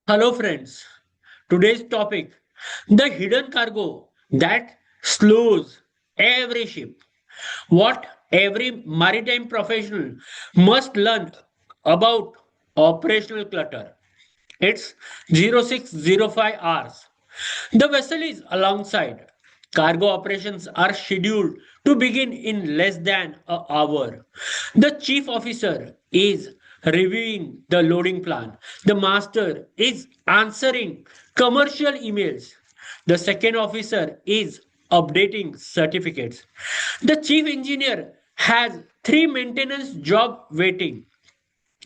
Hello, friends. Today's topic, the hidden cargo that slows every ship. What every maritime professional must learn about operational clutter. It's 0605 hours. The vessel is alongside. Cargo operations are scheduled to begin in less than an hour. The chief officer is reviewing the loading plan. The master is answering commercial emails. The second officer is updating certificates. The chief engineer has three maintenance job waiting.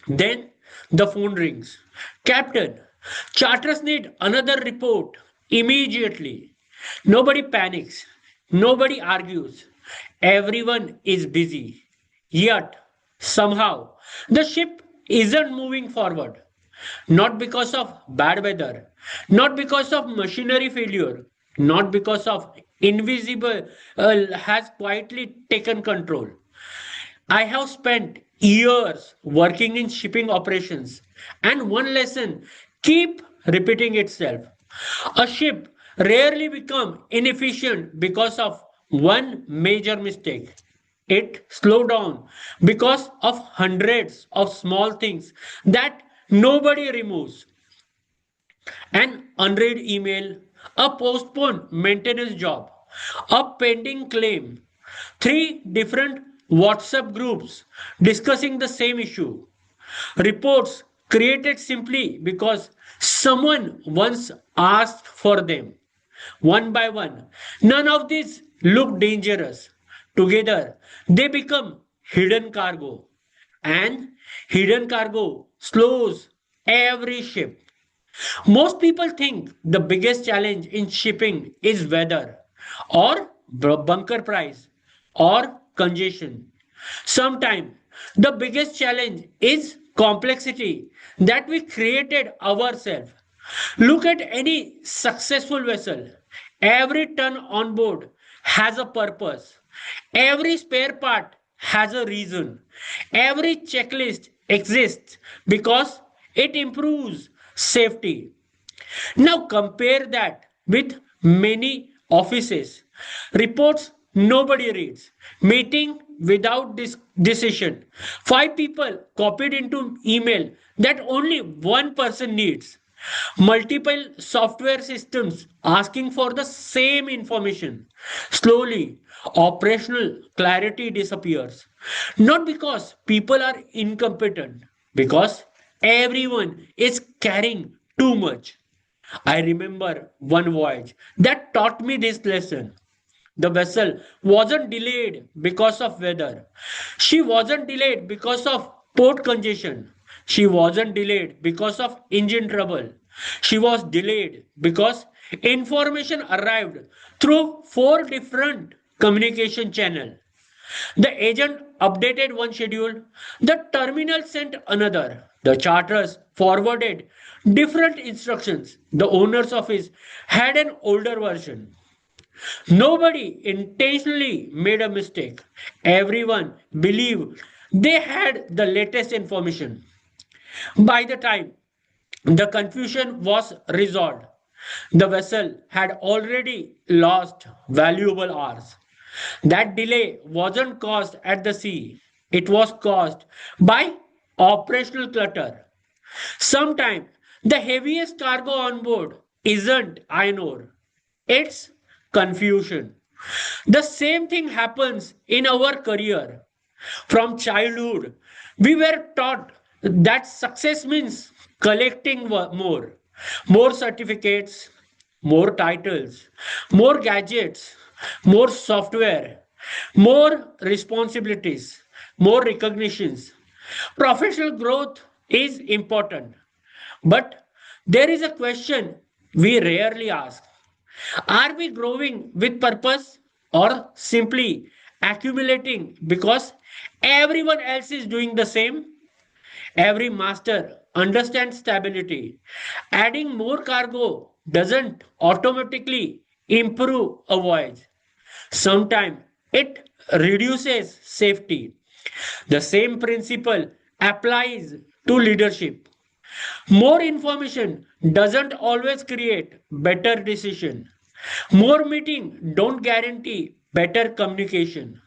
Then the phone rings. Captain, charters need another report immediately. Nobody panics. Nobody argues. Everyone is busy. Yet, somehow, the ship isn't moving forward. Not because of bad weather, not because of machinery failure, not because of invisible has quietly taken control. I have spent years working in shipping operations, and one lesson keep repeating itself. A ship rarely become inefficient because of one major mistake. It slow down because of hundreds of small things that nobody removes. An unread email, a postponed maintenance job, a pending claim, three different WhatsApp groups discussing the same issue, reports created simply because someone once asked for them. One by one, none of these look dangerous. Together, they become hidden cargo. And hidden cargo slows every ship. Most people think the biggest challenge in shipping is weather or bunker price or congestion. Sometimes the biggest challenge is complexity that we created ourselves. Look at any successful vessel. Every ton on board has a purpose. Every spare part has a reason. Every checklist exists because it improves safety. Now compare that with many offices. Reports nobody reads. Meeting without decision. Five people copied into email that only one person needs. Multiple software systems asking for the same information. Slowly, operational clarity disappears. Not because people are incompetent, because everyone is carrying too much. I remember one voyage that taught me this lesson. The vessel wasn't delayed because of weather. She wasn't delayed because of port congestion. She wasn't delayed because of engine trouble. She was delayed because information arrived through four different communication channels. The agent updated one schedule, the terminal sent another, the charters forwarded different instructions. The owner's office had an older version. Nobody intentionally made a mistake. Everyone believed they had the latest information. By the time the confusion was resolved, the vessel had already lost valuable hours. That delay wasn't caused at the sea, it was caused by operational clutter. Sometimes the heaviest cargo on board isn't iron ore, it's confusion. The same thing happens in our career. From childhood, we were taught that success means collecting more certificates, more titles, more gadgets, more software, more responsibilities, more recognitions. Professional growth is important, but there is a question we rarely ask. Are we growing with purpose or simply accumulating because everyone else is doing the same? Every master understands stability. Adding more cargo doesn't automatically improve a voyage. Sometimes it reduces safety. The same principle applies to leadership. More information doesn't always create better decision. More meeting don't guarantee better communication.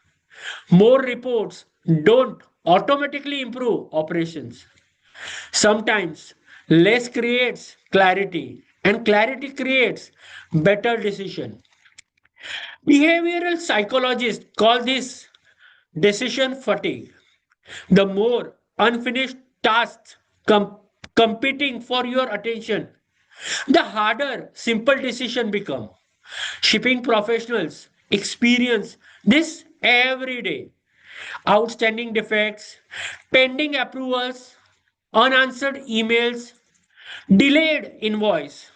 More reports don't automatically improve operations. Sometimes less creates clarity and clarity creates better decision. Behavioral psychologists call this decision fatigue. The more unfinished tasks competing for your attention, the harder simple decision become. Shipping professionals experience this every day. Outstanding defects, pending approvals, unanswered emails, delayed invoice,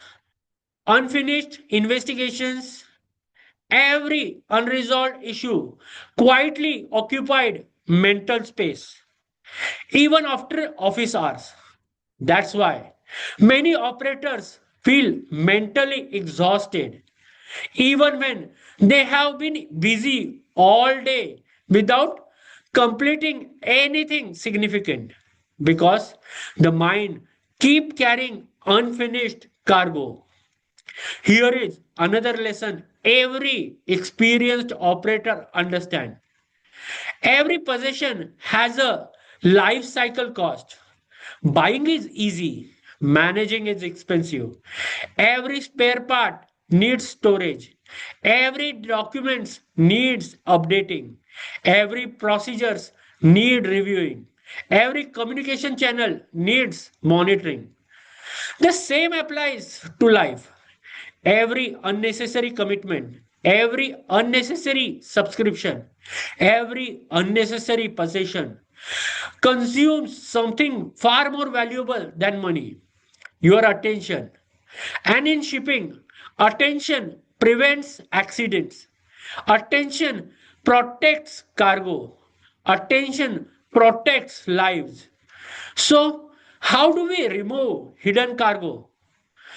unfinished investigations, every unresolved issue quietly occupied mental space, even after office hours. That's why many operators feel mentally exhausted, even when they have been busy all day without completing anything significant, because the mind keep carrying unfinished cargo. Here is another lesson every experienced operator understand. Every possession has a life cycle cost. Buying is easy, managing is expensive. Every spare part needs storage. Every document needs updating. Every procedures need reviewing. Every communication channel needs monitoring. The same applies to life. Every unnecessary commitment, every unnecessary subscription, every unnecessary possession consumes something far more valuable than money, your attention. And in shipping, attention prevents accidents, attention protects cargo, attention protects lives. So, how do we remove hidden cargo?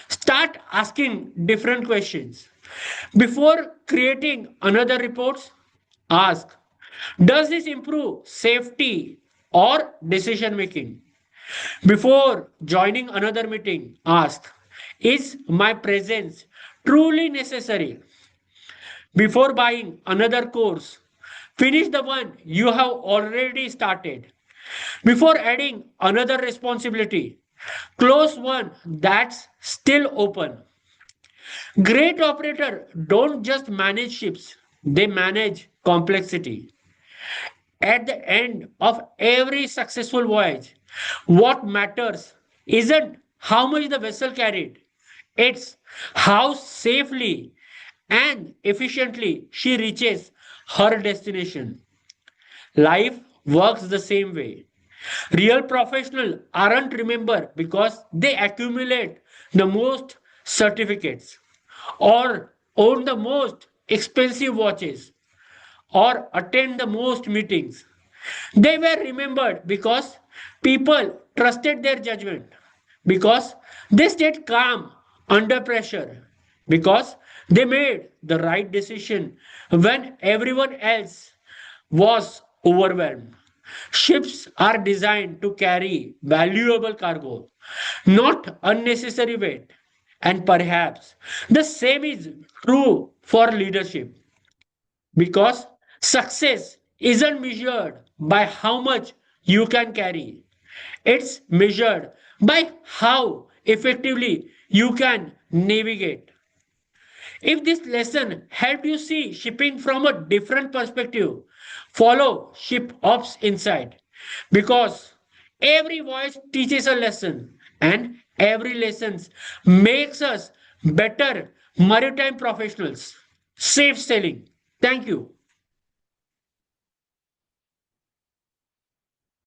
Start asking different questions. Before creating another report, ask, does this improve safety or decision making? Before joining another meeting, ask, is my presence truly necessary? Before buying another course, finish the one you have already started. Before adding another responsibility, close one that's still open. Great operator don't just manage ships, they manage complexity. At the end of every successful voyage, what matters isn't how much the vessel carried, it's how safely and efficiently she reaches her destination. Life works the same way. Real professionals aren't remembered because they accumulate the most certificates or own the most expensive watches or attend the most meetings. They were remembered because people trusted their judgment, because they stayed calm under pressure, because they made the right decision when everyone else was overwhelmed. Ships are designed to carry valuable cargo, not unnecessary weight. And perhaps the same is true for leadership, because success isn't measured by how much you can carry, it's measured by how effectively you can navigate. If this lesson helped you see shipping from a different perspective, follow Ship Ops Insight, because every voice teaches a lesson and every lesson makes us better maritime professionals. Safe sailing. Thank you.